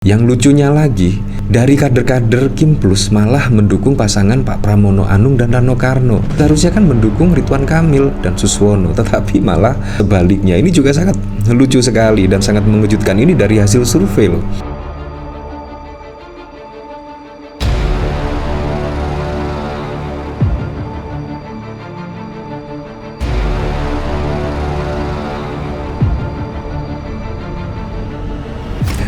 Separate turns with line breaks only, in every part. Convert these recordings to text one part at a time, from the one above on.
Yang lucunya lagi, dari kader-kader Kim Plus malah mendukung pasangan Pak Pramono Anung dan Rano Karno. Seharusnya kan mendukung Ridwan Kamil dan Suswono, tetapi malah sebaliknya. Ini juga sangat lucu sekali dan sangat mengejutkan. Ini dari hasil survei loh.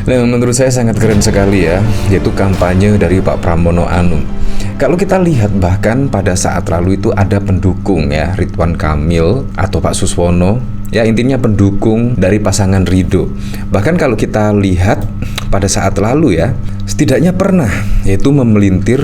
Nah, menurut saya sangat keren sekali ya, yaitu kampanye dari Pak Pramono Anung. Kalau kita lihat bahkan pada saat lalu itu ada pendukung ya, Ridwan Kamil atau Pak Suswono, ya intinya pendukung dari pasangan Ridho. Bahkan kalau kita lihat pada saat lalu ya, setidaknya pernah yaitu memelintir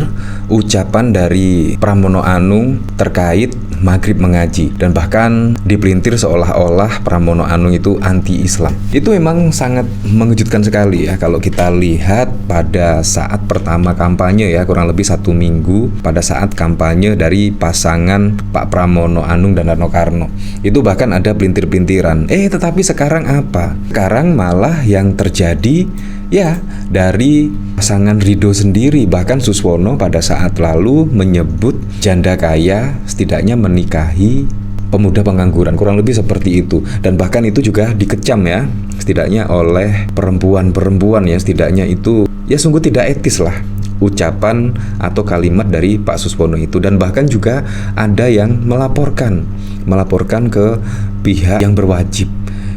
ucapan dari Pramono Anung terkait maghrib mengaji, dan bahkan dipelintir seolah-olah Pramono Anung itu anti-Islam. Itu memang sangat mengejutkan sekali ya kalau kita lihat pada saat pertama kampanye ya, kurang lebih 1 minggu pada saat kampanye dari pasangan Pak Pramono Anung dan Rano Karno. Itu bahkan ada pelintir-pelintiran. Tetapi sekarang apa? Sekarang malah yang terjadi ya dari pasangan Ridho sendiri. Bahkan Suswono pada saat lalu menyebut janda kaya setidaknya menikahi pemuda pengangguran, kurang lebih seperti itu. Dan bahkan itu juga dikecam ya, setidaknya oleh perempuan-perempuan ya, setidaknya itu ya sungguh tidak etis lah ucapan atau kalimat dari Pak Suswono itu. Dan bahkan juga ada yang melaporkan ke pihak yang berwajib.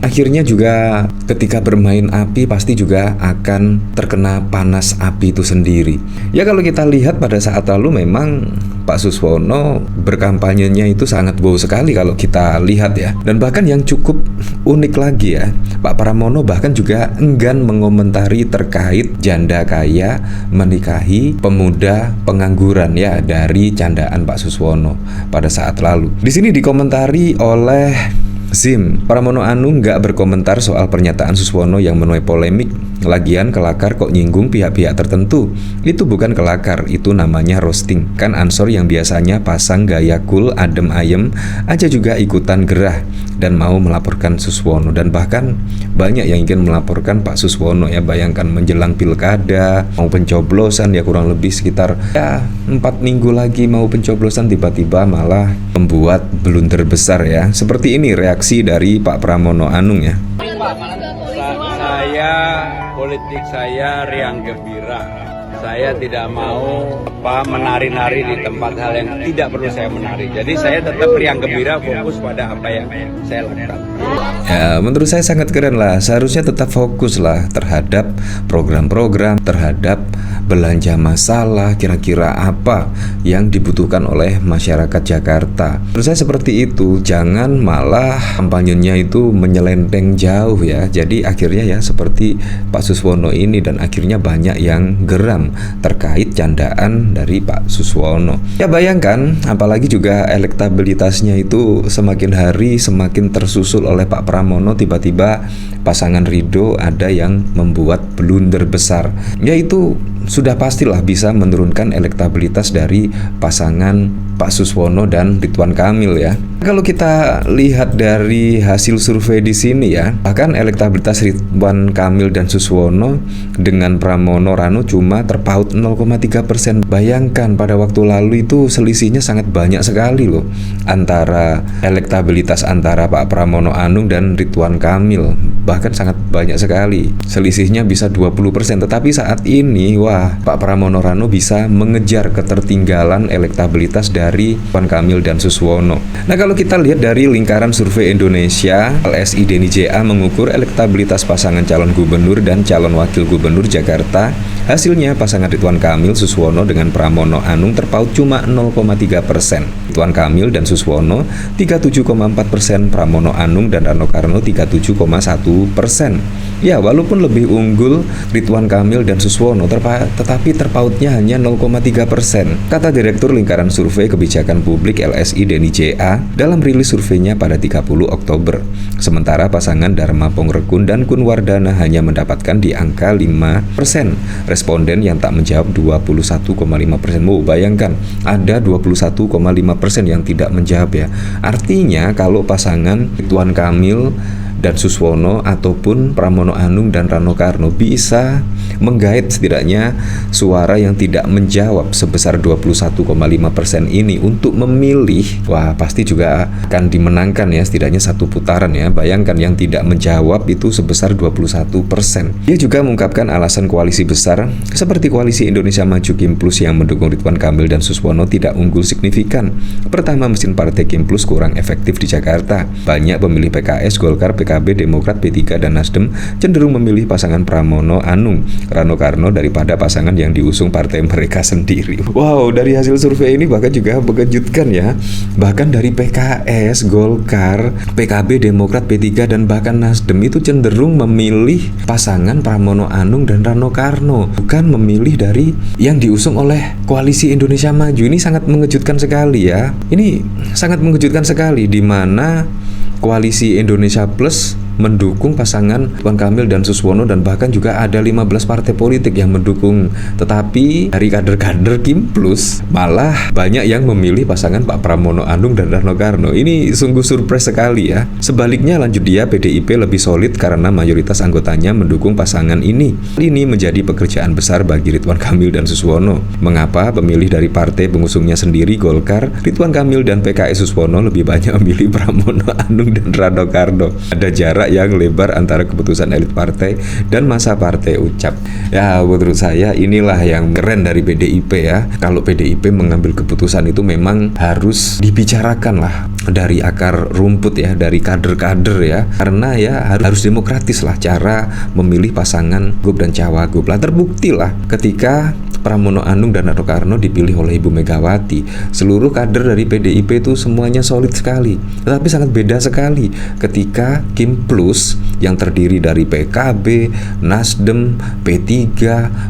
Akhirnya juga ketika bermain api pasti juga akan terkena panas api itu sendiri. Ya kalau kita lihat pada saat lalu memang Pak Suswono berkampanyenya itu sangat wow sekali kalau kita lihat ya. Dan bahkan yang cukup unik lagi ya, Pak Pramono bahkan juga enggan mengomentari terkait janda kaya menikahi pemuda pengangguran ya dari candaan Pak Suswono pada saat lalu. Di sini dikomentari oleh Zim, Pramono Anung nggak berkomentar soal pernyataan Suswono yang menuai polemik. Lagian kelakar kok nyinggung pihak-pihak tertentu. Itu bukan kelakar, itu namanya roasting. Kan Ansor yang biasanya pasang gaya cool, adem ayem aja juga ikutan gerah dan mau melaporkan Suswono. Dan bahkan banyak yang ingin melaporkan Pak Suswono ya. Bayangkan menjelang pilkada, mau pencoblosan ya, kurang lebih sekitar 4 minggu lagi mau pencoblosan, tiba-tiba malah membuat blunder besar ya. Seperti ini reaksi dari Pak Pramono Anung ya.
Politik saya riang gembira. Saya tidak mau menari-nari di tempat hal yang tidak perlu saya menari. Jadi saya tetap riang gembira, fokus pada apa yang saya lakukan.
Ya, menurut saya sangat keren lah. Seharusnya tetap fokus lah terhadap program-program, terhadap belanja masalah, kira-kira apa yang dibutuhkan oleh masyarakat Jakarta. Menurut saya seperti itu. Jangan malah kampanyenya itu menyelenteng jauh ya. Jadi akhirnya ya seperti Pak Suswono ini, dan akhirnya banyak yang geram terkait candaan dari Pak Suswono. Ya bayangkan, apalagi juga elektabilitasnya itu semakin hari semakin tersusul oleh Pak Pramono, tiba-tiba pasangan Ridho ada yang membuat blunder besar. Yaitu sudah pastilah bisa menurunkan elektabilitas dari pasangan Pak Suswono dan Ridwan Kamil ya. Kalau kita lihat dari hasil survei di sini ya, bahkan elektabilitas Ridwan Kamil dan Suswono dengan Pramono Rano cuma terpaut 0,3%. Bayangkan pada waktu lalu itu selisihnya sangat banyak sekali loh antara elektabilitas antara Pak Pramono Anung dan Ridwan Kamil. Bahkan sangat banyak sekali, selisihnya bisa 20%. Tetapi saat ini wah, Pak Pramono Rano bisa mengejar ketertinggalan elektabilitas dari Ridwan Kamil dan Suswono. Nah kalau kita lihat dari lingkaran survei Indonesia, LSI Denny JA mengukur elektabilitas pasangan calon gubernur dan calon wakil gubernur Jakarta. Hasilnya pasangan Ridwan Kamil Suswono dengan Pramono Anung terpaut cuma 0,3%. Ridwan Kamil dan Suswono 37,4%, Pramono Anung dan Rano Karno 37,1%. Ya walaupun lebih unggul Ridwan Kamil dan Suswono, tetapi terpautnya hanya 0,3%, kata Direktur Lingkaran Survei Kebijakan Publik LSI Denny JA dalam rilis surveinya pada 30 Oktober. Sementara pasangan Dharma Pongrekun dan Kun Wardana hanya mendapatkan di angka 5%. Responden yang tak menjawab 21,5%. Bayangkan ada 21,5% yang tidak menjawab ya. Artinya kalau pasangan Ridwan Kamil dan Suswono ataupun Pramono Anung dan Rano Karno bisa menggait setidaknya suara yang tidak menjawab sebesar 21,5% ini untuk memilih. Wah, pasti juga akan dimenangkan ya, setidaknya satu putaran ya. Bayangkan yang tidak menjawab itu sebesar 21%. Dia juga mengungkapkan alasan koalisi besar seperti Koalisi Indonesia Maju Kim Plus yang mendukung Ridwan Kamil dan Suswono tidak unggul signifikan. Pertama, mesin partai Kim Plus kurang efektif di Jakarta. Banyak pemilih PKS, Golkar, PKB, Demokrat, P3 dan Nasdem cenderung memilih pasangan Pramono Anung, Rano Karno daripada pasangan yang diusung partai mereka sendiri. Wow, dari hasil survei ini bahkan juga mengejutkan ya. Bahkan dari PKS, Golkar, PKB, Demokrat, P3 dan bahkan Nasdem itu cenderung memilih pasangan Pramono Anung dan Rano Karno, bukan memilih dari yang diusung oleh Koalisi Indonesia Maju. Ini sangat mengejutkan sekali ya. Ini sangat mengejutkan sekali, di mana Koalisi Indonesia Plus mendukung pasangan Ridwan Kamil dan Suswono dan bahkan juga ada 15 partai politik yang mendukung. Tetapi dari kader-kader Kim Plus malah banyak yang memilih pasangan Pak Pramono Anung dan Rano Karno. Ini sungguh surprise sekali ya. Sebaliknya lanjut dia, PDIP lebih solid karena mayoritas anggotanya mendukung pasangan ini. Ini menjadi pekerjaan besar bagi Ridwan Kamil dan Suswono. Mengapa pemilih dari partai pengusungnya sendiri Golkar, Ridwan Kamil dan PKS Suswono lebih banyak memilih Pramono Anung dan Rano Karno? Ada jarak yang lebar antara keputusan elit partai dan masa partai ucap. Ya, menurut saya inilah yang keren dari PDIP ya. Kalau PDIP mengambil keputusan itu memang harus dibicarakan lah dari akar rumput ya, dari kader-kader ya. Karena ya harus demokratis lah cara memilih pasangan gub dan cawagup lah. Terbukti lah ketika Pramono Anung dan Rano Karno dipilih oleh Ibu Megawati. Seluruh kader dari PDIP itu semuanya solid sekali. Tetapi sangat beda sekali ketika Kim Plus yang terdiri dari PKB, Nasdem, P3,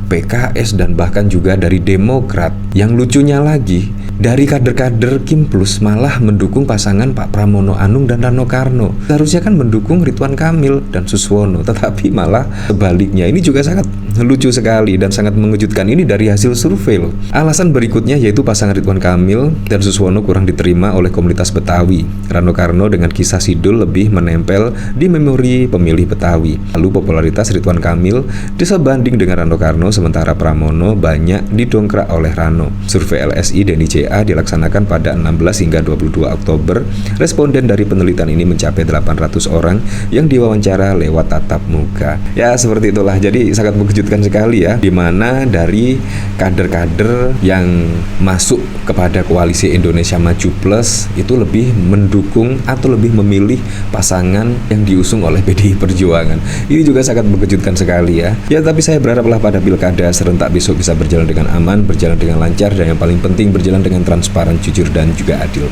PKS dan bahkan juga dari Demokrat. Yang lucunya lagi, dari kader-kader Kim Plus malah mendukung pasangan Pak Pramono Anung dan Rano Karno. Seharusnya kan mendukung Ridwan Kamil dan Suswono, tetapi malah sebaliknya. Ini juga sangat lucu sekali dan sangat mengejutkan. Ini dari hasil survei loh. Alasan berikutnya yaitu pasangan Ridwan Kamil dan Suswono kurang diterima oleh komunitas Betawi. Rano Karno dengan kisah Sidul lebih menempel di memori pemilih Betawi. Lalu popularitas Ridwan Kamil disebanding dengan Rano Karno, sementara Pramono banyak didongkrak oleh Rano. Survei LSI dan ICA dilaksanakan pada 16 hingga 22 Oktober. Responden dari penelitian ini mencapai 800 orang yang diwawancara lewat tatap muka. Ya, seperti itulah. Jadi sangat mengejutkan sekali ya, dimana dari kader-kader yang masuk kepada Koalisi Indonesia Maju Plus itu lebih mendukung atau lebih memilih pasangan yang diusung oleh PDI Perjuangan. Ini juga sangat mengejutkan sekali ya. Ya, tapi saya berharaplah pada pilkada serentak besok bisa berjalan dengan aman, berjalan dengan lancar, dan yang paling penting berjalan dengan transparan, jujur dan juga adil.